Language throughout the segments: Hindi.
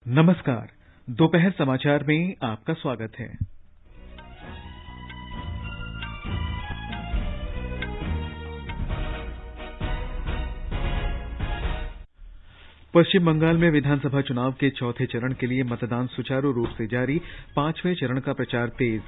नमस्कार। दोपहर समाचार में आपका स्वागत है। पश्चिम बंगाल में विधानसभा चुनाव के चौथे चरण के लिए मतदान सुचारू रूप से जारी। 5वें चरण का प्रचार तेज।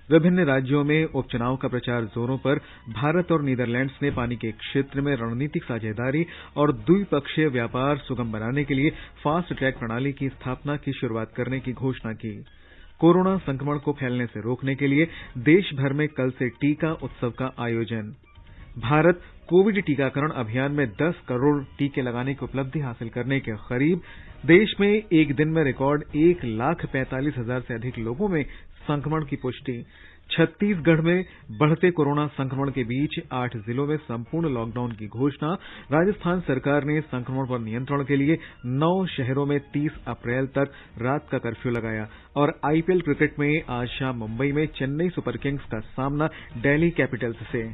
विभिन्न राज्यों में उपचुनाव का प्रचार जोरों पर। भारत और नीदरलैंड्स ने पानी के क्षेत्र में रणनीतिक साझेदारी और द्विपक्षीय व्यापार सुगम बनाने के लिए फास्ट ट्रैक प्रणाली की स्थापना की शुरुआत करने की घोषणा की। कोरोना संक्रमण को फैलने से रोकने के लिए देश भर में कल से टीका उत्सव का आयोजन। भारत कोविड टीकाकरण अभियान में 10 करोड़ टीके लगाने की उपलब्धि हासिल करने के करीब। देश में एक दिन में रिकॉर्ड 1,45,000 से अधिक लोगों में संक्रमण की पुष्टि। छत्तीसगढ़ में बढ़ते कोरोना संक्रमण के बीच 8 जिलों में संपूर्ण लॉकडाउन की घोषणा। राजस्थान सरकार ने संक्रमण पर नियंत्रण के लिए 9 शहरों में 30 अप्रैल तक रात का कर्फ्यू लगाया। और आईपीएल क्रिकेट में आज शाम मुंबई में चेन्नई सुपर किंग्स का सामना दिल्ली कैपिटल्स से।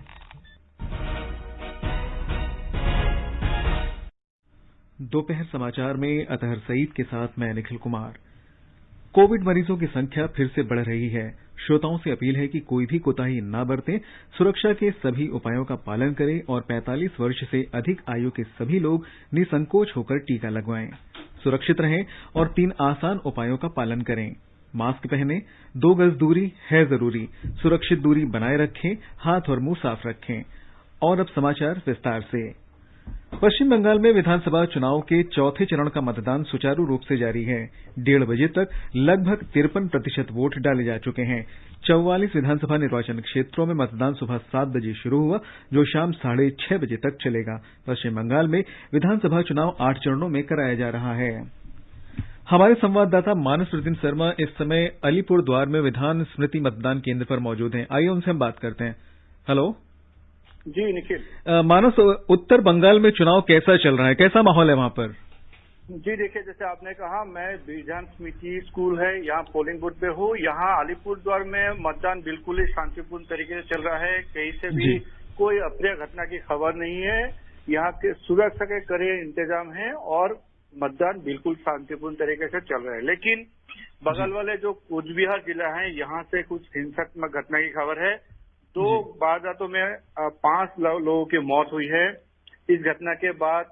दोपहर समाचार में अतहर सईद के साथ मैं निखिल कुमार। कोविड मरीजों की संख्या फिर से बढ़ रही है। श्रोताओं से अपील है कि कोई भी कोताही न बरतें, सुरक्षा के सभी उपायों का पालन करें और 45 वर्ष से अधिक आयु के सभी लोग निसंकोच होकर टीका लगवाएं। सुरक्षित रहें और 3 आसान उपायों का पालन करें। मास्क पहनें, 2 गज दूरी है जरूरी, सुरक्षित दूरी बनाए रखें, हाथ और मुंह साफ रखें। और अब समाचार विस्तार से। पश्चिम बंगाल में विधानसभा चुनाव के चौथे चरण का मतदान सुचारू रूप से जारी है। 1:30 बजे तक लगभग 53% वोट डाले जा चुके हैं। 44 विधानसभा निर्वाचन क्षेत्रों में मतदान सुबह 7 बजे शुरू हुआ, जो शाम 6:30 बजे तक चलेगा। पश्चिम बंगाल में विधानसभा चुनाव 8 चरणों में कराया जा रहा है। हमारे संवाददाता मानस प्रतिदिन शर्मा इस समय अलीपुरद्वार में विधान स्मृति मतदान केंद्र पर मौजूद हैं। आइए उनसे हम बात करते हैं। हेलो जी निखिल। मानस, उत्तर बंगाल में चुनाव कैसा चल रहा है, कैसा माहौल है वहां पर? जी देखिए, जैसे आपने कहा, मैं विधान समिति स्कूल है यहाँ पोलिंग बूथ पे हूँ। यहाँ अलीपुरद्वार में मतदान बिल्कुल ही शांतिपूर्ण तरीके से चल रहा है। कहीं से भी कोई अप्रिय घटना की खबर नहीं है। यहाँ के सुरक्षा के कड़े इंतजाम है और मतदान बिल्कुल शांतिपूर्ण तरीके से चल रहा है। लेकिन बगल वाले जो कूच बिहार जिला है, यहाँ से कुछ हिंसात्मक घटना की खबर है। 2 वारदातों में 5 लोगों की मौत हुई है। इस घटना के बाद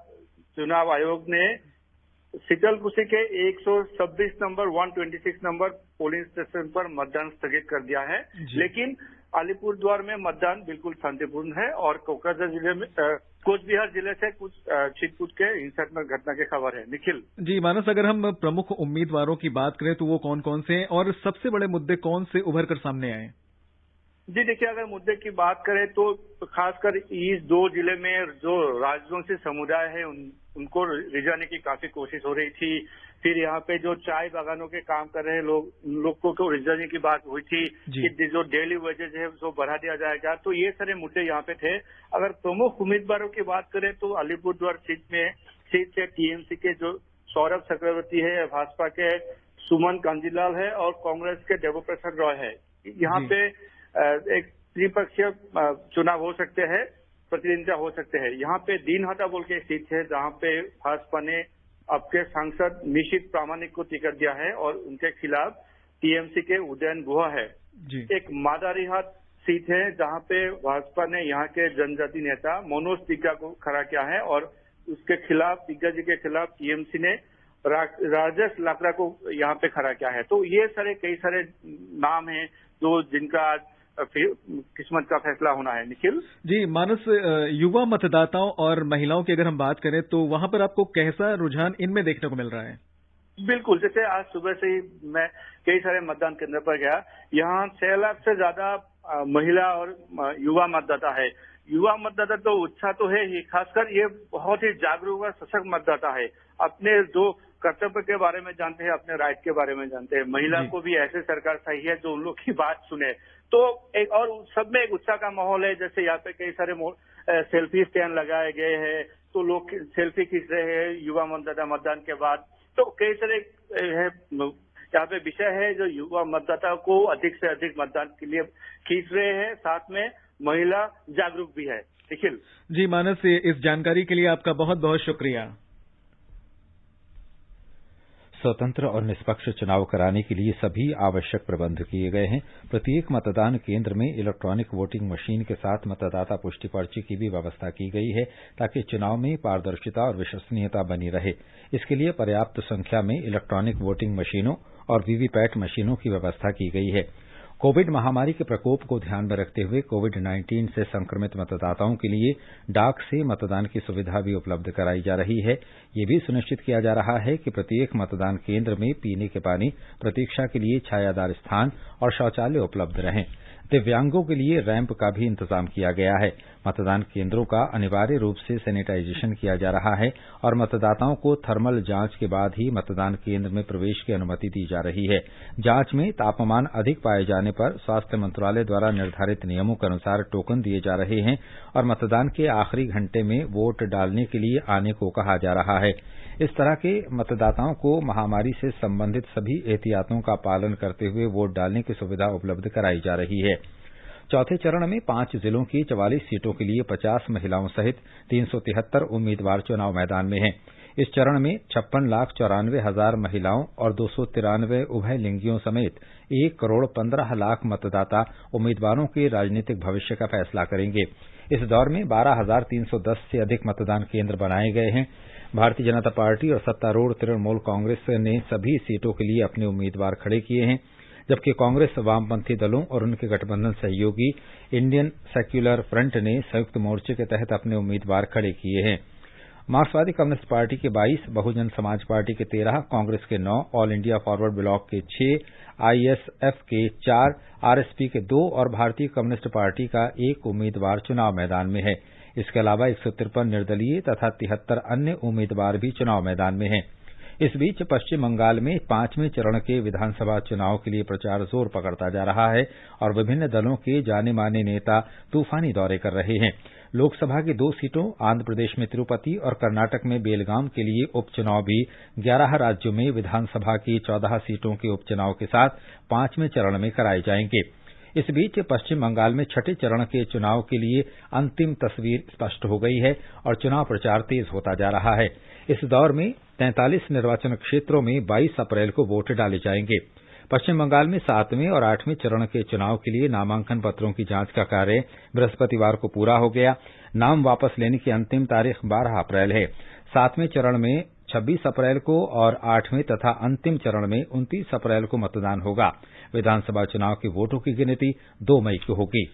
चुनाव आयोग ने शीतलकुची के 126 नंबर 126 नंबर पोलिंग स्टेशन पर मतदान स्थगित कर दिया है। लेकिन अलीपुरद्वार में मतदान बिल्कुल शांतिपूर्ण है और कोकराझार जिले में कूच बिहार जिले से कुछ छिटपुट के हिंसात्मक घटना की खबर है। निखिल जी मानस, अगर हम प्रमुख उम्मीदवारों की बात करें तो वो कौन कौन से हैं और सबसे बड़े मुद्दे कौन से उभर कर सामने आए? जी देखिए, अगर मुद्दे की बात करें तो खासकर इस 2 जिले में जो राजवंशी समुदाय है उनको रिझाने की काफी कोशिश हो रही थी। फिर यहाँ पे जो चाय बागानों के काम कर रहे लोग, उन लोगों को रिझाने की बात हुई थी कि जो डेली वेजेज है उसको बढ़ा दिया जाएगा। तो ये सारे मुद्दे यहाँ पे थे। अगर प्रमुख उम्मीदवारों की बात करें तो अलीपुरद्वार सीट से टीएमसी के जो सौरभ चक्रवर्ती है, भाजपा के सुमन कांजीलाल है और कांग्रेस के देव प्रसाद रॉय है। यहाँ पे एक त्रिपक्षीय चुनाव हो सकते हैं, प्रतिद्वंदिता हो सकते हैं। यहाँ पे दिनहाटा बोल के सीट है जहाँ पे भाजपा ने आपके सांसद निशित प्रामाणिक को टिकट दिया है और उनके खिलाफ टीएमसी के उदयन गुहा है। एक मादारीहाट सीट है जहाँ पे भाजपा ने यहाँ के जनजाति नेता मनोज तिग्गा को खड़ा किया है और उसके खिलाफ, तिग्गा जी के खिलाफ टीएमसी ने राजेश लाकड़ा को यहाँ पे खड़ा किया है। तो ये कई सारे नाम हैं जो जिनका किस्मत का फैसला होना है। निखिल जी मानस, युवा मतदाताओं और महिलाओं की अगर हम बात करें तो वहां पर आपको कैसा रुझान इनमें देखने को मिल रहा है? बिल्कुल, जैसे आज सुबह से ही मैं कई सारे मतदान केंद्र पर गया। यहाँ 6 लाख से ज्यादा महिला और युवा मतदाता है। युवा मतदाता तो उत्साह तो है ही, खासकर ये बहुत ही जागरूक और सशक्त मतदाता है। अपने जो कर्तव्य के बारे में जानते हैं, अपने राइट के बारे में जानते हैं। महिला को भी ऐसे सरकार चाहिए है जो उन लोग की बात सुने। तो एक और सब में एक उत्साह का माहौल है। जैसे यहाँ पे कई सारे सेल्फी स्टैंड लगाए गए हैं, तो लोग सेल्फी खींच रहे हैं युवा मतदाता मतदान के बाद। तो कई सारे यहाँ पे विषय है जो युवा मतदाता को अधिक से अधिक मतदान के लिए खींच रहे हैं। साथ में महिला जागरूक भी है। निखिल जी मानस, इस जानकारी के लिए आपका बहुत बहुत शुक्रिया। स्वतंत्र और निष्पक्ष चुनाव कराने के लिए सभी आवश्यक प्रबंध किए गए हैं। प्रत्येक मतदान केंद्र में इलेक्ट्रॉनिक वोटिंग मशीन के साथ मतदाता पुष्टि पर्ची की भी व्यवस्था की गई है ताकि चुनाव में पारदर्शिता और विश्वसनीयता बनी रहे। इसके लिए पर्याप्त संख्या में इलेक्ट्रॉनिक वोटिंग मशीनों और वीवीपैट मशीनों की व्यवस्था की गई है। कोविड महामारी के प्रकोप को ध्यान में रखते हुए कोविड-19 से संक्रमित मतदाताओं के लिए डाक से मतदान की सुविधा भी उपलब्ध कराई जा रही है। ये भी सुनिश्चित किया जा रहा है कि प्रत्येक मतदान केंद्र में पीने के पानी, प्रतीक्षा के लिए छायादार स्थान और शौचालय उपलब्ध रहें। दिव्यांगों के लिए रैंप का भी इंतजाम किया गया है। मतदान केंद्रों का अनिवार्य रूप से सैनिटाइजेशन किया जा रहा है और मतदाताओं को थर्मल जांच के बाद ही मतदान केंद्र में प्रवेश की अनुमति दी जा रही है। जांच में तापमान अधिक पाए जाने पर स्वास्थ्य मंत्रालय द्वारा निर्धारित नियमों के अनुसार टोकन दिए जा रहे हैं और मतदान के आखिरी घंटे में वोट डालने के लिए आने को कहा जा रहा है। इस तरह के मतदाताओं को महामारी से संबंधित सभी एहतियातों का पालन करते हुए वोट डालने की सुविधा उपलब्ध कराई जा रही है। चौथे चरण में 5 जिलों की 44 सीटों के लिए 50 महिलाओं सहित 373 उम्मीदवार चुनाव मैदान में हैं। इस चरण में 56,94,000 महिलाओं और 293 उभयलिंगियों समेत 1,15,00,000 मतदाता उम्मीदवारों के राजनीतिक भविष्य का फैसला करेंगे। इस दौर में 12,310 से अधिक मतदान केंद्र बनाए गए हैं। भारतीय जनता पार्टी और सत्तारूढ़ तृणमूल कांग्रेस ने सभी सीटों के लिए अपने उम्मीदवार खड़े किए हैं, जबकि कांग्रेस, वामपंथी दलों और उनके गठबंधन सहयोगी इंडियन सेक्युलर फ्रंट ने संयुक्त मोर्चे के तहत अपने उम्मीदवार खड़े किए हैं। मार्क्सवादी कम्युनिस्ट पार्टी के 22, बहुजन समाज पार्टी के 13, कांग्रेस के 9, ऑल इंडिया फॉरवर्ड ब्लॉक के 6, आईएसएफ के 4, आरएसपी के 2 और भारतीय कम्युनिस्ट पार्टी का 1 उम्मीदवार चुनाव मैदान में है। इसके अलावा 153 निर्दलीय तथा 73 अन्य उम्मीदवार भी चुनाव मैदान में हैं। इस बीच पश्चिम बंगाल में 5वें चरण के विधानसभा चुनाव के लिए प्रचार जोर पकड़ता जा रहा है और विभिन्न दलों के जाने-माने नेता तूफानी दौरे कर रहे हैं। लोकसभा की 2 सीटों, आंध्र प्रदेश में तिरुपति और कर्नाटक में बेलगाम के लिए उपचुनाव भी 11 राज्यों में विधानसभा की 14 सीटों के उपचुनाव के साथ 5वें चरण में कराए जाएंगे। इस बीच पश्चिम बंगाल में 6ठे चरण के चुनाव के लिए अंतिम तस्वीर स्पष्ट हो गई है और चुनाव प्रचार तेज होता जा रहा है। इस दौर में 43 निर्वाचन क्षेत्रों में 22 अप्रैल को वोट डाले जाएंगे। पश्चिम बंगाल में 7वें और 8वें चरण के चुनाव के लिए नामांकन पत्रों की जांच का कार्य बृहस्पतिवार को पूरा हो गया। नाम वापस लेने की अंतिम तारीख 12 अप्रैल है। 7वें चरण में 26 अप्रैल को और 8वें तथा अंतिम चरण में 29 अप्रैल को मतदान होगा। विधानसभा चुनाव के वोटों की गिनती 2 मई को होगी।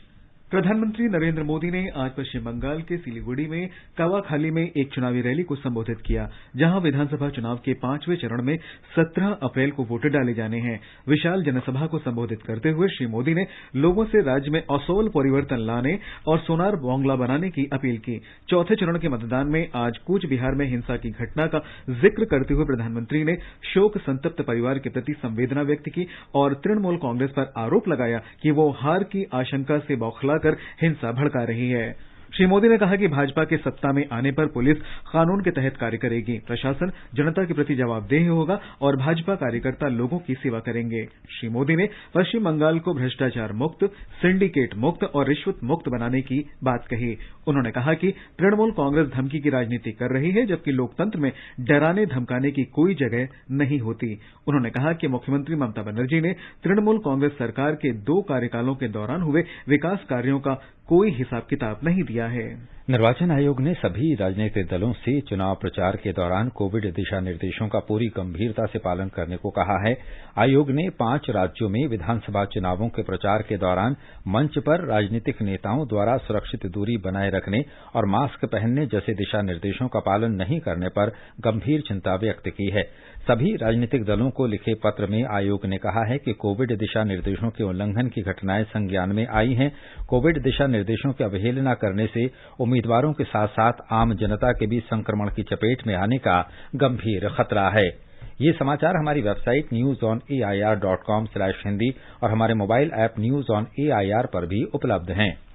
प्रधानमंत्री नरेंद्र मोदी ने आज पश्चिम बंगाल के सिलीगुड़ी में कावाखाली में एक चुनावी रैली को संबोधित किया, जहां विधानसभा चुनाव के 5वें चरण में 17 अप्रैल को वोट डाले जाने हैं। विशाल जनसभा को संबोधित करते हुए श्री मोदी ने लोगों से राज्य में असोल परिवर्तन लाने और सोनार बांग्ला बनाने की अपील की। चौथे चरण के मतदान में आज कूच बिहार में हिंसा की घटना का जिक्र करते हुए प्रधानमंत्री ने शोक संतप्त परिवार के प्रति संवेदना व्यक्त की और तृणमूल कांग्रेस पर आरोप लगाया कि वो हार की आशंका से बौखला कर हिंसा भड़का रही है। श्री मोदी ने कहा कि भाजपा के सत्ता में आने पर पुलिस कानून के तहत कार्य करेगी, प्रशासन जनता के प्रति जवाबदेह होगा और भाजपा कार्यकर्ता लोगों की सेवा करेंगे। श्री मोदी ने पश्चिम बंगाल को भ्रष्टाचार मुक्त, सिंडिकेट मुक्त और रिश्वत मुक्त बनाने की बात कही। उन्होंने कहा कि तृणमूल कांग्रेस धमकी की राजनीति कर रही है, जबकि लोकतंत्र में डराने धमकाने की कोई जगह नहीं होती। उन्होंने कहा कि मुख्यमंत्री ममता बनर्जी ने तृणमूल कांग्रेस सरकार के 2 कार्यकालों के दौरान हुए विकास कार्यों का कोई हिसाब किताब नहीं दिया है। निर्वाचन आयोग ने सभी राजनीतिक दलों से चुनाव प्रचार के दौरान कोविड दिशा निर्देशों का पूरी गंभीरता से पालन करने को कहा है। आयोग ने 5 राज्यों में विधानसभा चुनावों के प्रचार के दौरान मंच पर राजनीतिक नेताओं द्वारा सुरक्षित दूरी बनाए रखने और मास्क पहनने जैसे दिशा निर्देशों का पालन नहीं करने पर गंभीर चिंता व्यक्त की है। सभी राजनीतिक दलों को लिखे पत्र में आयोग ने कहा है कि कोविड दिशा निर्देशों के उल्लंघन की घटनाएं संज्ञान में आई हैं। कोविड दिशा निर्देशों की अवहेलना करने से उम्मीदवारों के साथ साथ आम जनता के भी संक्रमण की चपेट में आने का गंभीर खतरा है। ये समाचार हमारी वेबसाइट newsonair.com/hindi और हमारे mobile app news on AIR पर भी उपलब्ध हैं।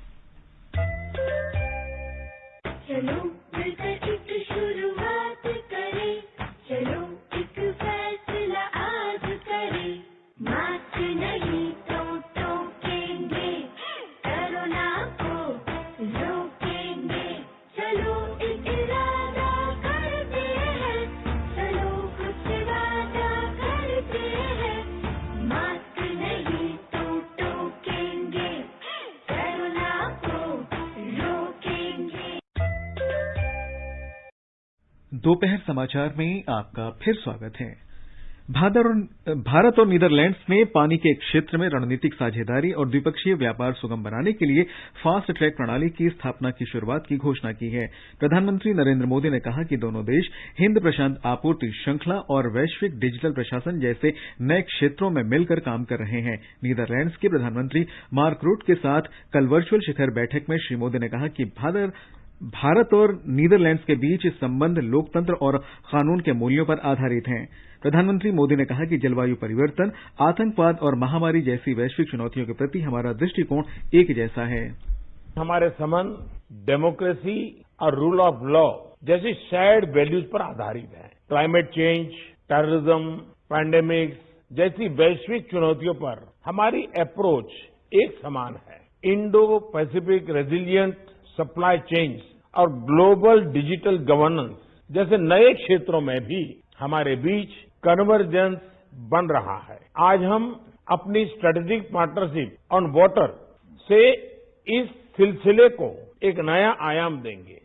दोपहर समाचार में आपका फिर स्वागत है। भारत और नीदरलैंड्स ने पानी के क्षेत्र में रणनीतिक साझेदारी और द्विपक्षीय व्यापार सुगम बनाने के लिए फास्ट ट्रैक प्रणाली की स्थापना की शुरुआत की घोषणा की है। प्रधानमंत्री नरेंद्र मोदी ने कहा कि दोनों देश हिंद प्रशांत आपूर्ति श्रृंखला और वैश्विक डिजिटल प्रशासन जैसे नए क्षेत्रों में मिलकर काम कर रहे हैं। नीदरलैंड्स के प्रधानमंत्री मार्क रूट के साथ कल वर्चुअल शिखर बैठक में श्री मोदी ने कहा कि भारत और नीदरलैंड्स के बीच संबंध लोकतंत्र और कानून के मूल्यों पर आधारित हैं। प्रधानमंत्री मोदी ने कहा कि जलवायु परिवर्तन, आतंकवाद और महामारी जैसी वैश्विक चुनौतियों के प्रति हमारा दृष्टिकोण एक जैसा है। हमारे संबंध डेमोक्रेसी और रूल ऑफ लॉ जैसी शेयर्ड वैल्यूज पर आधारित है। क्लाइमेट चेंज, टेररिज्म, पैंडेमिक्स जैसी वैश्विक चुनौतियों पर हमारी अप्रोच एक समान है। Indo Pacific resilient supply chains और ग्लोबल डिजिटल गवर्नेंस जैसे नए क्षेत्रों में भी हमारे बीच कन्वर्जेंस बन रहा है। आज हम अपनी स्ट्रेटेजिक पार्टनरशिप ऑन वाटर से इस सिलसिले को एक नया आयाम देंगे।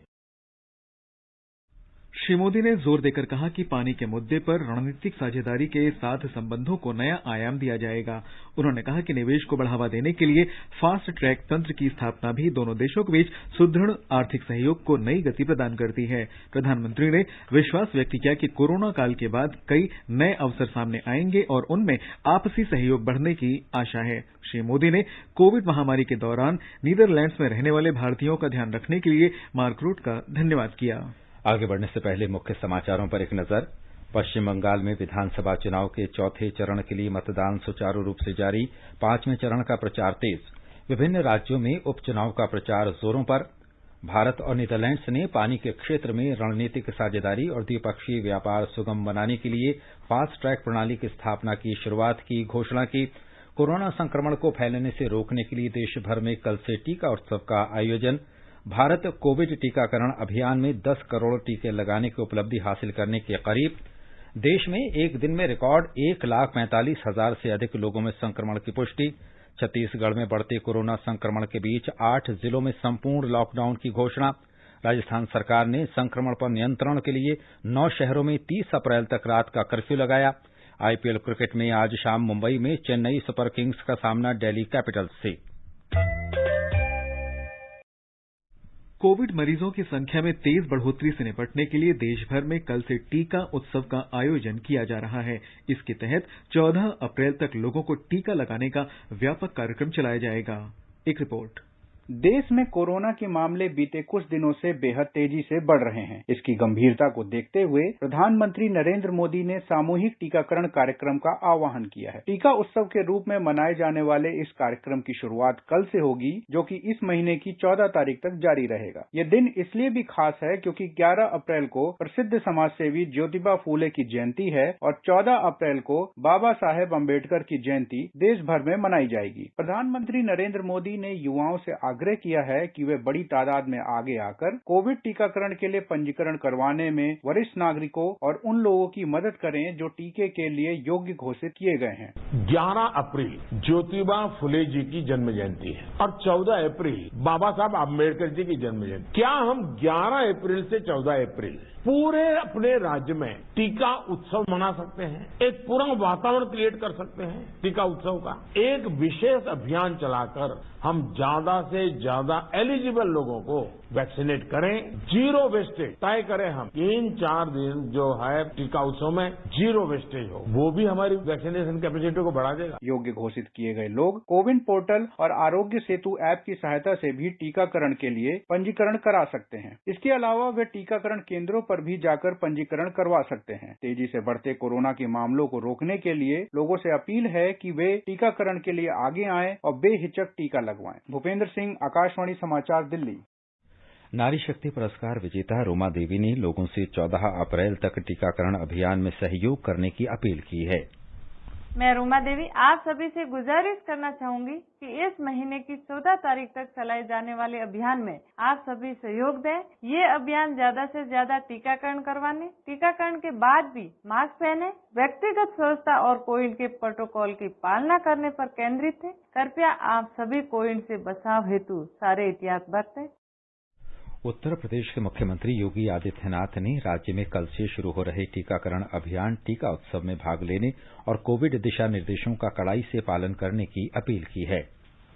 श्री मोदी ने जोर देकर कहा कि पानी के मुद्दे पर रणनीतिक साझेदारी के साथ संबंधों को नया आयाम दिया जाएगा। उन्होंने कहा कि निवेश को बढ़ावा देने के लिए फास्ट ट्रैक तंत्र की स्थापना भी दोनों देशों के बीच सुदृढ़ आर्थिक सहयोग को नई गति प्रदान करती है। प्रधानमंत्री ने विश्वास व्यक्त किया कि कोरोना काल के बाद कई नए अवसर सामने आएंगे और उनमें आपसी सहयोग बढ़ने की आशा है। श्री मोदी ने कोविड महामारी के दौरान नीदरलैंड्स में रहने वाले भारतीयों का ध्यान रखने के लिए मार्क रूट का धन्यवाद किया। आगे बढ़ने से पहले मुख्य समाचारों पर एक नजर। पश्चिम बंगाल में विधानसभा चुनाव के चौथे चरण के लिए मतदान सुचारू रूप से जारी। 5वें चरण का प्रचार तेज। विभिन्न राज्यों में उपचुनाव का प्रचार जोरों पर। भारत और नीदरलैंड्स ने पानी के क्षेत्र में रणनीतिक साझेदारी और द्विपक्षीय व्यापार सुगम बनाने के लिए फास्ट ट्रैक प्रणाली की स्थापना की शुरुआत की घोषणा की। कोरोना संक्रमण को फैलने से रोकने के लिए देश भर में कल से टीका उत्सव का आयोजन। भारत कोविड टीकाकरण अभियान में 10 करोड़ टीके लगाने की उपलब्धि हासिल करने के करीब। देश में एक दिन में रिकॉर्ड 1,45,000 से अधिक लोगों में संक्रमण की पुष्टि। छत्तीसगढ़ में बढ़ते कोरोना संक्रमण के बीच 8 जिलों में संपूर्ण लॉकडाउन की घोषणा। राजस्थान सरकार ने संक्रमण पर नियंत्रण के लिए 9 शहरों में 30 अप्रैल तक रात का कर्फ्यू लगाया। आईपीएल क्रिकेट में आज शाम मुंबई में चेन्नई सुपर किंग्स का सामना दिल्ली कैपिटल्स से। कोविड मरीजों की संख्या में तेज बढ़ोतरी से निपटने के लिए देश भर में कल से टीका उत्सव का आयोजन किया जा रहा है। इसके तहत 14 अप्रैल तक लोगों को टीका लगाने का व्यापक कार्यक्रम चलाया जाएगा। एक रिपोर्ट। देश में कोरोना के मामले बीते कुछ दिनों से बेहद तेजी से बढ़ रहे हैं। इसकी गंभीरता को देखते हुए प्रधानमंत्री नरेंद्र मोदी ने सामूहिक टीकाकरण कार्यक्रम का आह्वान किया है। टीका उत्सव के रूप में मनाए जाने वाले इस कार्यक्रम की शुरुआत कल से होगी, जो कि इस महीने की 14 तारीख तक जारी रहेगा। यह दिन इसलिए भी खास है क्योंकि 11 अप्रैल को प्रसिद्ध समाजसेवी ज्योतिबा फूले की जयंती है और 14 अप्रैल को बाबा साहेब अम्बेडकर की जयंती देश भर में मनाई जाएगी। प्रधानमंत्री नरेंद्र मोदी ने युवाओं से आग्रह किया है कि वे बड़ी तादाद में आगे आकर कोविड टीकाकरण के लिए पंजीकरण करवाने में वरिष्ठ नागरिकों और उन लोगों की मदद करें जो टीके के लिए योग्य घोषित किए गए हैं। 11 अप्रैल ज्योतिबा फुले जी की जन्म जयंती है और 14 अप्रैल बाबा साहब अम्बेडकर जी की जन्म जयंती। क्या हम 11 अप्रैल से 14 अप्रैल पूरे अपने राज्य में टीका उत्सव मना सकते हैं? एक पूरा वातावरण क्रिएट कर सकते हैं टीका उत्सव का। एक विशेष अभियान चलाकर हम ज्यादा से ज्यादा एलिजिबल लोगों को वैक्सीनेट करें। जीरो वेस्टेज तय करें। हम 3-4 दिन जो है टीका उत्सव में जीरो वेस्टेज हो, वो भी हमारी वैक्सीनेशन कैपेसिटी को बढ़ा देगा। योग्य घोषित किए गए लोग कोविन पोर्टल और आरोग्य सेतु ऐप की सहायता से भी टीकाकरण के लिए पंजीकरण करा सकते हैं। इसके अलावा वे टीकाकरण केंद्रों पर भी जाकर पंजीकरण करवा सकते हैं। तेजी से बढ़ते कोरोना के मामलों को रोकने के लिए लोगों से अपील है कि वे टीकाकरण के लिए आगे आएं और बेहिचक टीका लगवाएं। भूपेंद्र सिंह, आकाशवाणी समाचार, दिल्ली। नारी शक्ति पुरस्कार विजेता रोमा देवी ने लोगों से 14 अप्रैल तक टीकाकरण अभियान में सहयोग करने की अपील की है। मैं रोमा देवी आप सभी से गुजारिश करना चाहूंगी कि इस महीने की 14 तारीख तक चलाए जाने वाले अभियान में आप सभी सहयोग दें। ये अभियान ज्यादा से ज्यादा टीकाकरण करवाने, टीकाकरण के बाद भी मास्क पहने, व्यक्तिगत स्वच्छता और कोविड के प्रोटोकॉल की पालना करने पर केंद्रित है। कृपया आप सभी कोविड से बचाव हेतु सारे एहतियात बरतें। उत्तर प्रदेश के मुख्यमंत्री योगी आदित्यनाथ ने राज्य में कल से शुरू हो रहे टीकाकरण अभियान टीका उत्सव में भाग लेने और कोविड दिशा निर्देशों का कड़ाई से पालन करने की अपील की है।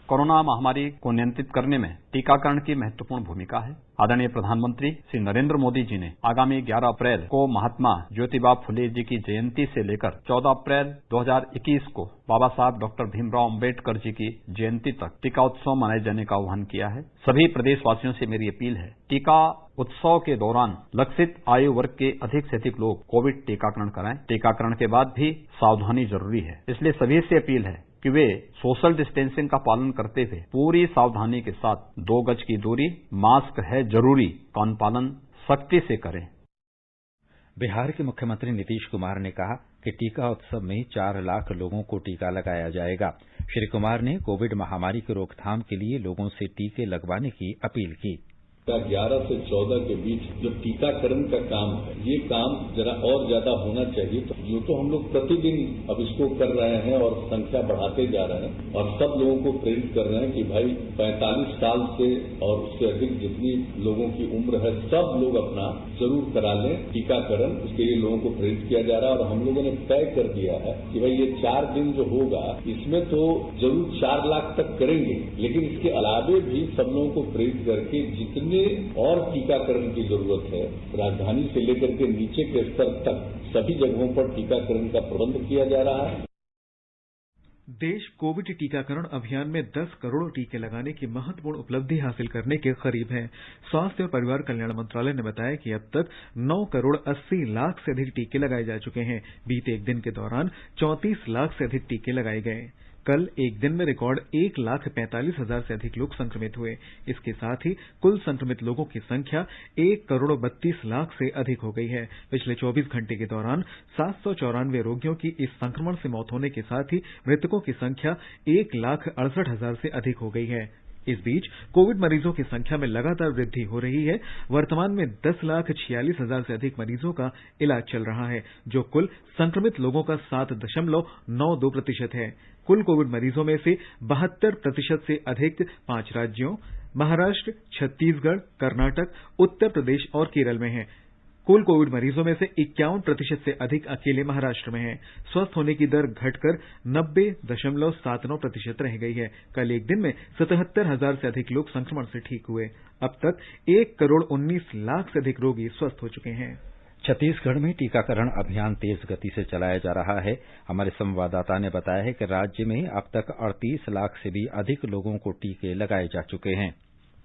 कोरोना महामारी को नियंत्रित करने में टीकाकरण की महत्वपूर्ण भूमिका है। आदरणीय प्रधानमंत्री श्री नरेंद्र मोदी जी ने आगामी 11 अप्रैल को महात्मा ज्योतिबा फुले जी की जयंती से लेकर 14 अप्रैल 2021 को बाबा साहब डॉक्टर भीमराव अम्बेडकर जी की जयंती तक टीका उत्सव मनाए जाने का आह्वान किया है। सभी प्रदेशवासियों से मेरी अपील है, टीका उत्सव के दौरान लक्षित आयु वर्ग के अधिक से अधिक लोग कोविड टीकाकरण कराएं। टीकाकरण के बाद भी सावधानी जरूरी है, इसलिए सभी से अपील है कि वे सोशल डिस्टेंसिंग का पालन करते हुए पूरी सावधानी के साथ 2 गज की दूरी, मास्क है जरूरी का पालन सख्ती से करें। बिहार के मुख्यमंत्री नीतीश कुमार ने कहा कि टीका उत्सव में 4 लाख लोगों को टीका लगाया जाएगा। श्री कुमार ने कोविड महामारी की रोकथाम के लिए लोगों से टीके लगवाने की अपील की। 11 से 14 के बीच जो टीकाकरण का काम है, ये काम जरा और ज्यादा होना चाहिए। तो हम लोग प्रतिदिन अब इसको कर रहे हैं और संख्या बढ़ाते जा रहे हैं और सब लोगों को प्रेरित कर रहे हैं कि भाई 45 साल से और उससे अधिक जितनी लोगों की उम्र है, सब लोग अपना जरूर करा लें टीकाकरण। उसके लिए लोगों को प्रेरित किया जा रहा है और हम लोगों ने तय कर दिया है कि भाई ये 4 दिन जो होगा इसमें तो जरूर 4 लाख तक करेंगे, लेकिन इसके अलावे भी सब लोगों को प्रेरित करके जितने और टीकाकरण की जरूरत है, राजधानी से लेकर के नीचे के स्तर तक सभी जगहों पर टीकाकरण का प्रबंध किया जा रहा है। देश कोविड टीकाकरण अभियान में 10 करोड़ टीके लगाने की महत्वपूर्ण उपलब्धि हासिल करने के करीब है। स्वास्थ्य और परिवार कल्याण मंत्रालय ने बताया कि अब तक 9 करोड़ 80 लाख से अधिक टीके लगाए जा चुके हैं। बीते एक दिन के दौरान 34 लाख से अधिक टीके लगाए गए। कल एक दिन में रिकॉर्ड 1,45,000 से अधिक लोग संक्रमित हुए। इसके साथ ही कुल संक्रमित लोगों की संख्या 1 करोड़ 32 लाख से अधिक हो गई है। पिछले 24 घंटे के दौरान 794 रोगियों की इस संक्रमण से मौत होने के साथ ही मृतकों की संख्या 1,68,000 से अधिक हो गई है। इस बीच कोविड मरीजों की संख्या में लगातार वृद्धि हो रही है। वर्तमान में 10,46,000 से अधिक मरीजों का इलाज चल रहा है, जो कुल संक्रमित लोगों का 7.92% है। कुल कोविड मरीजों में से 72% से अधिक 5 राज्यों महाराष्ट्र, छत्तीसगढ़, कर्नाटक, उत्तर प्रदेश और केरल में हैं। कुल कोविड मरीजों में से 51% से अधिक अकेले महाराष्ट्र में हैं। स्वस्थ होने की दर घटकर 90.79% रह गई है। कल एक दिन में 77,000 से अधिक लोग संक्रमण से ठीक हुए। अब तक 1 करोड़ 19 लाख से अधिक रोगी स्वस्थ हो चुके हैं। छत्तीसगढ़ में टीकाकरण अभियान तेज गति से चलाया जा रहा है। हमारे संवाददाता ने बताया है कि राज्य में अब तक 38 लाख से भी अधिक लोगों को टीके लगाए जा चुके हैं।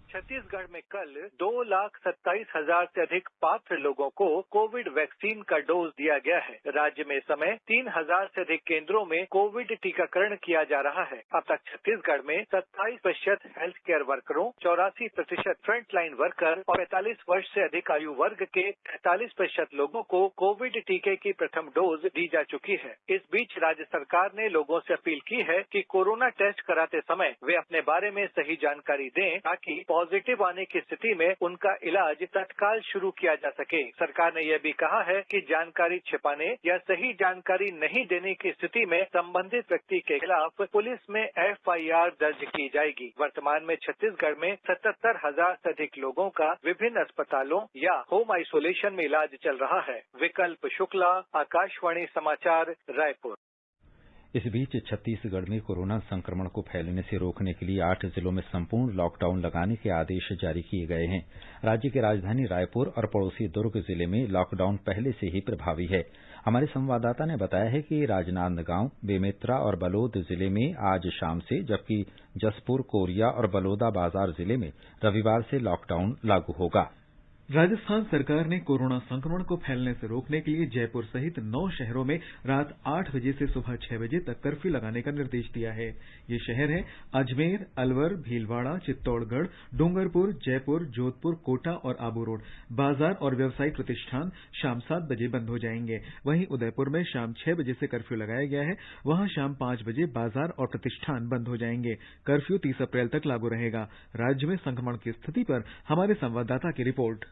छत्तीसगढ़ में कल 2,27,000 से अधिक पात्र लोगों को कोविड वैक्सीन का डोज दिया गया है। राज्य में इस समय 3,000 से अधिक केंद्रों में कोविड टीकाकरण किया जा रहा है। अब तक छत्तीसगढ़ में 27% हेल्थ केयर वर्करों, 84% फ्रंटलाइन वर्कर और 45 वर्ष से अधिक आयु वर्ग के 43% लोगों को कोविड टीके की प्रथम डोज दी जा चुकी है। इस बीच राज्य सरकार ने लोगों से अपील की है कि कोरोना टेस्ट कराते समय वे अपने बारे में सही जानकारी दें, ताकि पॉजिटिव आने की स्थिति में उनका इलाज तत्काल शुरू किया जा सके। सरकार ने यह भी कहा है कि जानकारी छिपाने या सही जानकारी नहीं देने की स्थिति में संबंधित व्यक्ति के खिलाफ पुलिस में FIR दर्ज की जाएगी। वर्तमान में छत्तीसगढ़ में 77,000 से अधिक लोगों का विभिन्न अस्पतालों या होम आइसोलेशन में इलाज चल रहा है। विकल्प शुक्ला, आकाशवाणी समाचार, रायपुर। इस बीच छत्तीसगढ़ में कोरोना संक्रमण को फैलने से रोकने के लिए 8 जिलों में संपूर्ण लॉकडाउन लगाने के आदेश जारी किए गए हैं। राज्य की राजधानी रायपुर और पड़ोसी दुर्ग जिले में लॉकडाउन पहले से ही प्रभावी है। हमारे संवाददाता ने बताया है कि राजनांदगांव, बेमेतरा और बलोद जिले में आज शाम से, जबकि जसपुर, कोरिया और बलौदा बाजार जिले में रविवार से लॉकडाउन लागू होगा। राजस्थान सरकार ने कोरोना संक्रमण को फैलने से रोकने के लिए जयपुर सहित 9 शहरों में रात 8 बजे से सुबह 6 बजे तक कर्फ्यू लगाने का निर्देश दिया है। ये शहर हैं अजमेर, अलवर, भीलवाड़ा, चित्तौड़गढ़, डूंगरपुर, जयपुर, जोधपुर, कोटा और आबू रोड। बाजार और व्यावसायिक प्रतिष्ठान शाम 7 बजे बंद हो जाएंगे। वहीं उदयपुर में शाम 6 बजे से कर्फ्यू लगाया गया है। वहां शाम 5 बजे बाजार और प्रतिष्ठान बंद हो जाएंगे। कर्फ्यू 30 अप्रैल तक लागू रहेगा। राज्य में संक्रमण की स्थिति पर हमारे संवाददाता की रिपोर्ट।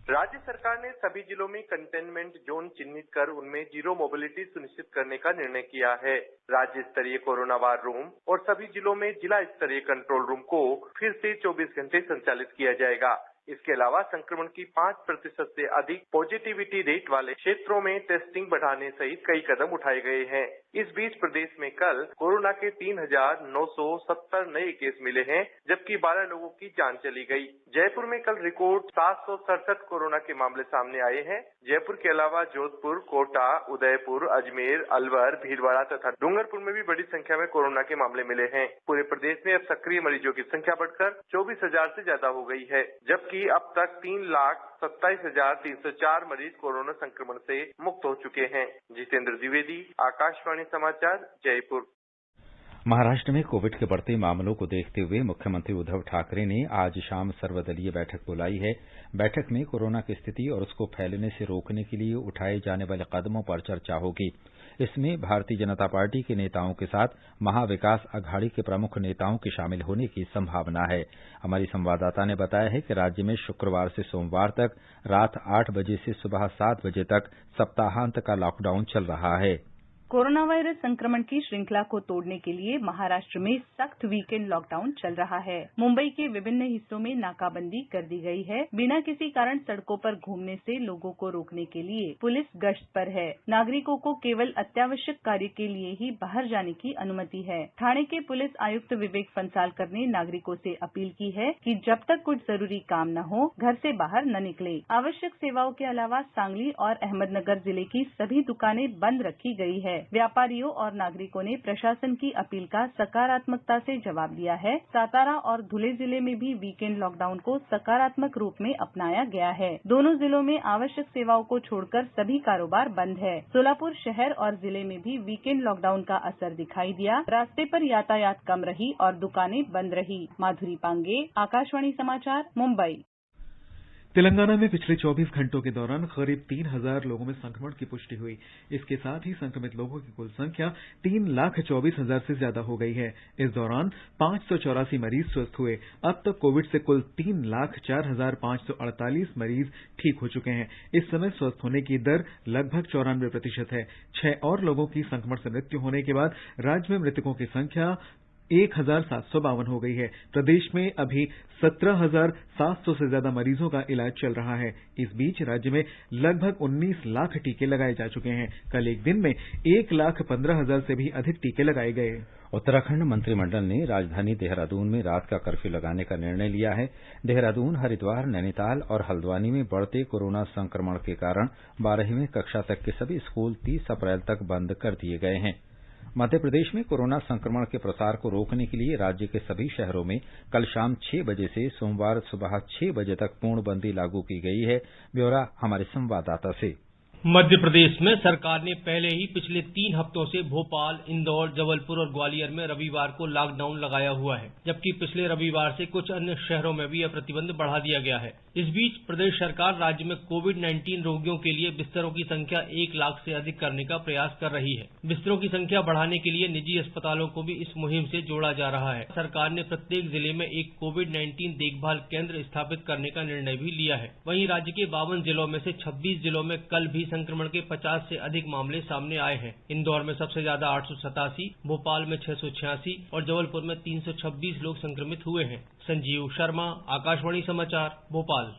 राज्य सरकार ने सभी जिलों में कंटेनमेंट जोन चिन्हित कर उनमें जीरो मोबिलिटी सुनिश्चित करने का निर्णय किया है। राज्य स्तरीय कोरोना वार रूम और सभी जिलों में जिला स्तरीय कंट्रोल रूम को फिर से 24 घंटे संचालित किया जाएगा। इसके अलावा संक्रमण की 5% से अधिक पॉजिटिविटी रेट वाले क्षेत्रों में टेस्टिंग बढ़ाने सहित कई कदम उठाए गए हैं। इस बीच प्रदेश में कल कोरोना के 3,970 नए केस मिले हैं, जबकि 12 लोगों की जान चली गई। जयपुर में कल रिकॉर्ड 767 कोरोना के मामले सामने आए हैं। जयपुर के अलावा जोधपुर, कोटा, उदयपुर, अजमेर, अलवर, भीलवाड़ा तथा डूंगरपुर में भी बड़ी संख्या में कोरोना के मामले मिले हैं। पूरे प्रदेश में अब सक्रिय मरीजों की संख्या बढ़कर 24,000 से ज्यादा हो गई है, जबकि अब तक 3,27,304 मरीज कोरोना संक्रमण से मुक्त हो चुके हैं। जितेंद्र द्विवेदी, आकाशवाणी समाचार, जयपुर। महाराष्ट्र में कोविड के बढ़ते मामलों को देखते हुए मुख्यमंत्री उद्धव ठाकरे ने आज शाम सर्वदलीय बैठक बुलाई है। बैठक में कोरोना की स्थिति और उसको फैलने से रोकने के लिए उठाए जाने वाले कदमों पर चर्चा होगी। इसमें भारतीय जनता पार्टी के नेताओं के साथ महाविकास अघाड़ी के प्रमुख नेताओं के शामिल होने की संभावना है। हमारी संवाददाता ने बताया है कि राज्य में शुक्रवार से सोमवार तक रात 8 बजे से सुबह 7 बजे तक सप्ताहांत का लॉकडाउन चल रहा है। कोरोना वायरस संक्रमण की श्रृंखला को तोड़ने के लिए महाराष्ट्र में सख्त वीकेंड लॉकडाउन चल रहा है। मुंबई के विभिन्न हिस्सों में नाकाबंदी कर दी गई है। बिना किसी कारण सड़कों पर घूमने से लोगों को रोकने के लिए पुलिस गश्त पर है। नागरिकों को केवल अत्यावश्यक कार्य के लिए ही बाहर जाने की अनुमति है। ठाणे के पुलिस आयुक्त विवेक फंसालकर ने नागरिकों से अपील की है कि जब तक कुछ जरूरी काम न हो, घर से बाहर न निकले। आवश्यक सेवाओं के अलावा सांगली और अहमदनगर जिले की सभी दुकानें बंद रखी गई है। व्यापारियों और नागरिकों ने प्रशासन की अपील का सकारात्मकता से जवाब दिया है। सातारा और धुले जिले में भी वीकेंड लॉकडाउन को सकारात्मक रूप में अपनाया गया है। दोनों जिलों में आवश्यक सेवाओं को छोड़कर सभी कारोबार बंद है। सोलापुर शहर और जिले में भी वीकेंड लॉकडाउन का असर दिखाई दिया। रास्ते पर यातायात कम रही और दुकानें बंद रही। माधुरी पांगे, आकाशवाणी समाचार, मुंबई। तेलंगाना में पिछले 24 घंटों के दौरान करीब 3,000 लोगों में संक्रमण की पुष्टि हुई। इसके साथ ही संक्रमित लोगों की कुल संख्या 3,24,000 से ज्यादा हो गई है। इस दौरान 584 मरीज स्वस्थ हुए। अब तक कोविड से कुल 3,04,548 मरीज ठीक हो चुके हैं। इस समय स्वस्थ होने की दर लगभग 94% है। 6 और लोगों की संक्रमण से मृत्यु होने के बाद राज्य में मृतकों की संख्या 1,752 हो गई है। प्रदेश में अभी 17,700 से ज्यादा मरीजों का इलाज चल रहा है। इस बीच राज्य में लगभग 19 लाख टीके लगाए जा चुके हैं। कल एक दिन में 1,15,000 से भी अधिक टीके लगाए गए। उत्तराखंड मंत्रिमंडल ने राजधानी देहरादून में रात का कर्फ्यू लगाने का निर्णय लिया है। देहरादून, हरिद्वार, नैनीताल और हल्द्वानी में बढ़ते कोरोना संक्रमण के कारण 12वीं कक्षा तक के सभी स्कूल 30 अप्रैल तक बंद कर दिए गए हैं। मध्य प्रदेश में कोरोना संक्रमण के प्रसार को रोकने के लिए राज्य के सभी शहरों में कल शाम 6 बजे से सोमवार सुबह 6 बजे तक पूर्णबंदी लागू की गई है। ब्यौरा हमारे संवाददाता से। मध्य प्रदेश में सरकार ने पहले ही पिछले 3 हफ्तों से भोपाल, इंदौर, जबलपुर और ग्वालियर में रविवार को लॉकडाउन लगाया हुआ है, जबकि पिछले रविवार से कुछ अन्य शहरों में भी यह प्रतिबंध बढ़ा दिया गया है। इस बीच प्रदेश सरकार राज्य में कोविड-19 रोगियों के लिए बिस्तरों की संख्या 1 लाख से अधिक करने का प्रयास कर रही है। बिस्तरों की संख्या बढ़ाने के लिए निजी अस्पतालों को भी इस मुहिम से जोड़ा जा रहा है। सरकार ने प्रत्येक जिले में एक कोविड-19 देखभाल केंद्र स्थापित करने का निर्णय भी लिया है। वहीं राज्य के 52 जिलों में से 26 जिलों में कल भी संक्रमण के 50 से अधिक मामले सामने आए हैं। इंदौर में सबसे ज्यादा 887, भोपाल में 686 और जबलपुर में 326 लोग संक्रमित हुए हैं। संजीव शर्मा, आकाशवाणी समाचार, भोपाल।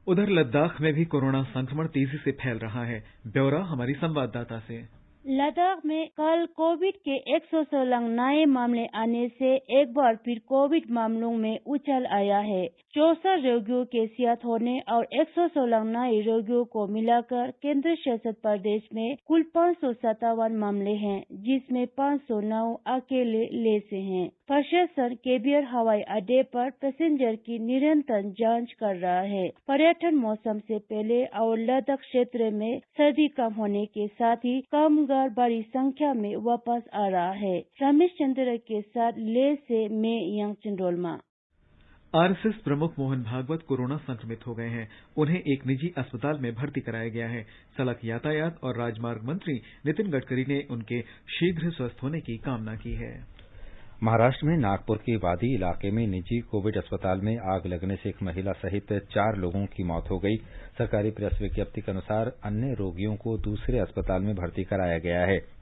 उधर लद्दाख में भी कोरोना संक्रमण तेजी से फैल रहा है। ब्यौरा हमारी संवाददाता से। लद्दाख में कल कोविड के 116 नए मामले आने से एक बार फिर कोविड मामलों में उछाल आया है। 64 रोगियों के सेहत होने और 116 नए रोगियों को मिलाकर केंद्र शासित प्रदेश में कुल 557 मामले हैं, जिसमें 509 अकेले ले से हैं। प्रशासन केबियर हवाई अड्डे पर पैसेंजर की निरंतर जांच कर रहा है। पर्यटन मौसम से पहले और लद्दाख क्षेत्र में सर्दी कम होने के साथ ही कामगार बड़ी संख्या में वापस आ रहा है। रमेश चंद्र के साथ ले से मैं यांगचन रोलमा। आरएसएस प्रमुख मोहन भागवत कोरोना संक्रमित हो गए हैं। उन्हें एक निजी अस्पताल में भर्ती कराया गया है। सड़क यातायात और राजमार्ग मंत्री नितिन गडकरी ने उनके शीघ्र स्वस्थ होने की कामना की है। महाराष्ट्र में नागपुर के वादी इलाके में निजी कोविड अस्पताल में आग लगने से एक महिला सहित 4 लोगों की मौत हो गई। सरकारी प्रेस विज्ञप्ति के अनुसार अन्य रोगियों को दूसरे अस्पताल में भर्ती कराया गया है।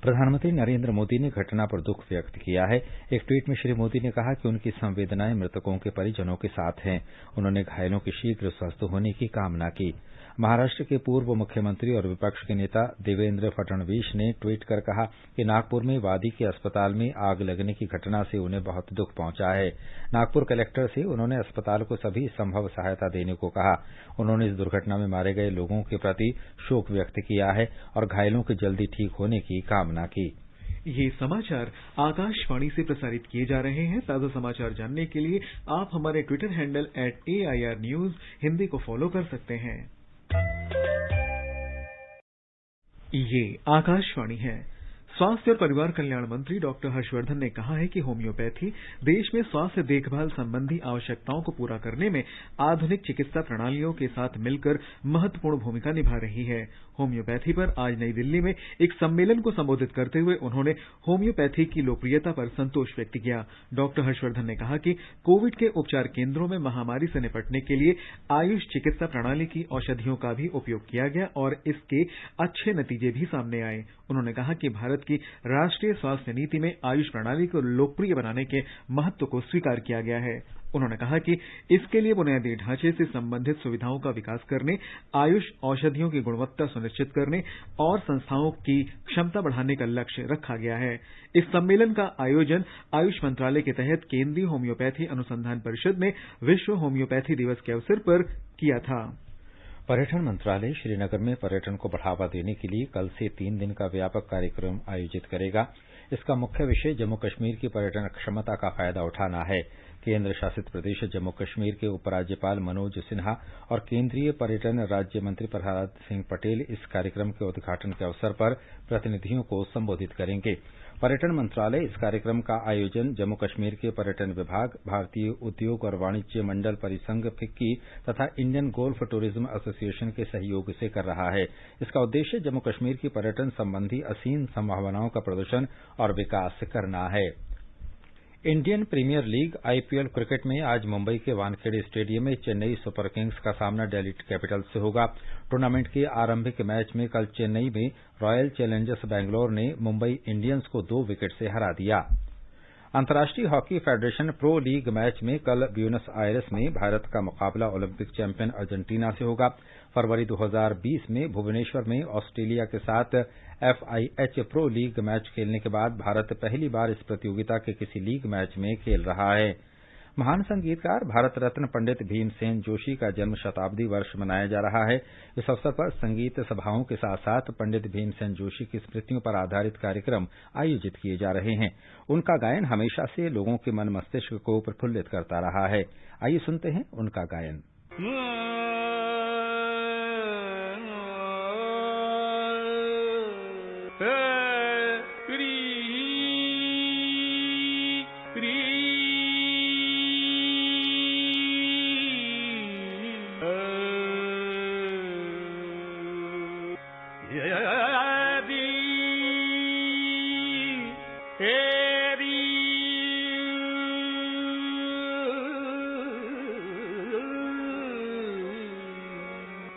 प्रधानमंत्री नरेंद्र मोदी ने घटना पर दुख व्यक्त किया है। एक ट्वीट में श्री मोदी ने कहा कि उनकी संवेदनाएं मृतकों के परिजनों के साथ हैं। उन्होंने घायलों के शीघ्र स्वस्थ होने की कामना की। महाराष्ट्र के पूर्व मुख्यमंत्री और विपक्ष के नेता देवेंद्र फडणवीस ने ट्वीट कर कहा कि नागपुर में वादी के अस्पताल में आग लगने की घटना से उन्हें बहुत दुख पहुंचा है। नागपुर कलेक्टर से उन्होंने अस्पताल को सभी संभव सहायता देने को कहा। उन्होंने इस दुर्घटना में मारे गए लोगों के प्रति शोक व्यक्त किया है और घायलों के जल्दी ठीक होने की कामना की। ये समाचार आकाशवाणी से प्रसारित किए जा रहे हैं। ताज़ा समाचार जानने के लिए आप हमारे Twitter handle @AIR News Hindi को फॉलो कर सकते हैं। ये आकाशवाणी है। स्वास्थ्य और परिवार कल्याण मंत्री डॉक्टर हर्षवर्धन ने कहा है कि होम्योपैथी देश में स्वास्थ्य देखभाल संबंधी आवश्यकताओं को पूरा करने में आधुनिक चिकित्सा प्रणालियों के साथ मिलकर महत्वपूर्ण भूमिका निभा रही है। होम्योपैथी पर आज नई दिल्ली में एक सम्मेलन को संबोधित करते हुए उन्होंने होम्योपैथी की लोकप्रियता पर संतोष व्यक्त किया। डॉक्टर हर्षवर्धन ने कहा कि कोविड के उपचार केंद्रों में महामारी से निपटने के लिए आयुष चिकित्सा प्रणाली की औषधियों का भी उपयोग किया गया और इसके अच्छे नतीजे भी सामने आए। उन्होंने कहा कि भारत की राष्ट्रीय स्वास्थ्य नीति में आयुष प्रणाली को लोकप्रिय बनाने के महत्व को स्वीकार किया गया है। उन्होंने कहा कि इसके लिए बुनियादी ढांचे से संबंधित सुविधाओं का विकास करने, आयुष औषधियों की गुणवत्ता सुनिश्चित करने और संस्थाओं की क्षमता बढ़ाने का लक्ष्य रखा गया है। इस सम्मेलन का आयोजन आयुष मंत्रालय के तहत केंद्रीय होम्योपैथी अनुसंधान परिषद ने विश्व होम्योपैथी दिवस के अवसर पर किया था। पर्यटन मंत्रालय श्रीनगर में पर्यटन को बढ़ावा देने के लिए कल से 3 दिन का व्यापक कार्यक्रम आयोजित करेगा। इसका मुख्य विषय जम्मू कश्मीर की पर्यटन क्षमता का फायदा उठाना है। केंद्र शासित प्रदेश जम्मू कश्मीर के उपराज्यपाल मनोज सिन्हा और केंद्रीय पर्यटन राज्य मंत्री प्रहलाद सिंह पटेल इस कार्यक्रम के उद्घाटन के अवसर पर प्रतिनिधियों को संबोधित करेंगे। पर्यटन मंत्रालय इस कार्यक्रम का आयोजन जम्मू कश्मीर के पर्यटन विभाग, भारतीय उद्योग और वाणिज्य मंडल परिसंघ फिक्की तथा इंडियन गोल्फ टूरिज्म एसोसिएशन के सहयोग से कर रहा है। इसका उद्देश्य जम्मू कश्मीर की पर्यटन संबंधी असीम संभावनाओं का प्रदर्शन और विकास करना है। Indian premier league IPL cricket में आज मुंबई के वानखेड़े स्टेडियम में चेन्नई सुपर किंग्स का सामना दिल्ली कैपिटल्स से होगा। टूर्नामेंट के आरंभिक मैच में कल चेन्नई में रॉयल चैलेंजर्स बैंगलोर ने मुंबई इंडियंस को 2 विकेट से हरा दिया। अंतर्राष्ट्रीय hockey federation pro league match में कल ब्यूनस आयर्स में भारत का मुकाबला ओलंपिक चैंपियन अर्जेंटीना से होगा। फरवरी 2020 में भुवनेश्वर में ऑस्ट्रेलिया के साथ FIH प्रो लीग मैच खेलने के बाद भारत पहली बार इस प्रतियोगिता के किसी लीग मैच में खेल रहा है। महान संगीतकार भारत रत्न पंडित भीमसेन जोशी का जन्म शताब्दी वर्ष मनाया जा रहा है। इस अवसर पर संगीत सभाओं के साथ साथ पंडित भीमसेन जोशी की स्मृतियों पर आधारित कार्यक्रम आयोजित किए जा रहे हैं। उनका गायन हमेशा से लोगों के मन मस्तिष्क को प्रफुल्लित करता रहा है। आइए सुनते हैं उनका गायन।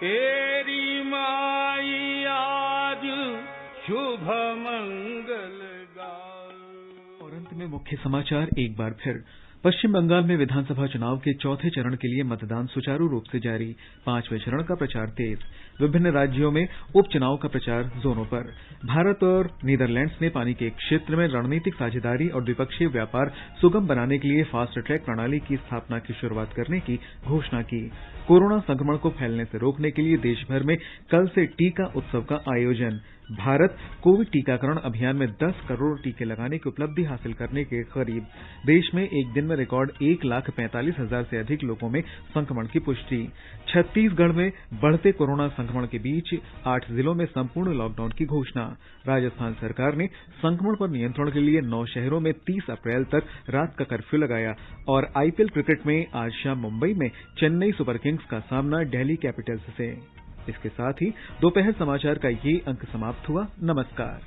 तेरी माई आज शुभ मंगल गाओ। और अंत में मुख्य समाचार एक बार फिर। पश्चिम बंगाल में विधानसभा चुनाव के चौथे चरण के लिए मतदान सुचारू रूप से जारी। 5वें चरण का प्रचार तेज। विभिन्न राज्यों में उपचुनाव का प्रचार जोरों पर। भारत और नीदरलैंड्स ने पानी के क्षेत्र में रणनीतिक साझेदारी और द्विपक्षीय व्यापार सुगम बनाने के लिए फास्ट ट्रैक प्रणाली की स्थापना की शुरुआत करने की घोषणा की। कोरोना संक्रमण को फैलने से रोकने के लिए देश भर में कल से टीका उत्सव का आयोजन। भारत कोविड टीकाकरण अभियान में 10 करोड़ टीके लगाने की उपलब्धि हासिल करने के करीब। देश में एक दिन में रिकॉर्ड 1,45,000 से अधिक लोगों में संक्रमण की पुष्टि। छत्तीसगढ़ में बढ़ते कोरोना संक्रमण के बीच 8 जिलों में संपूर्ण लॉकडाउन की घोषणा। राजस्थान सरकार ने संक्रमण पर नियंत्रण के लिए 9 शहरों में 30 अप्रैल तक रात का कर्फ्यू लगाया। और IPL क्रिकेट में आज शाम मुंबई में चेन्नई सुपर किंग्स का सामना दिल्ली कैपिटल्स से। इसके साथ ही दोपहर समाचार का ये अंक समाप्त हुआ। नमस्कार।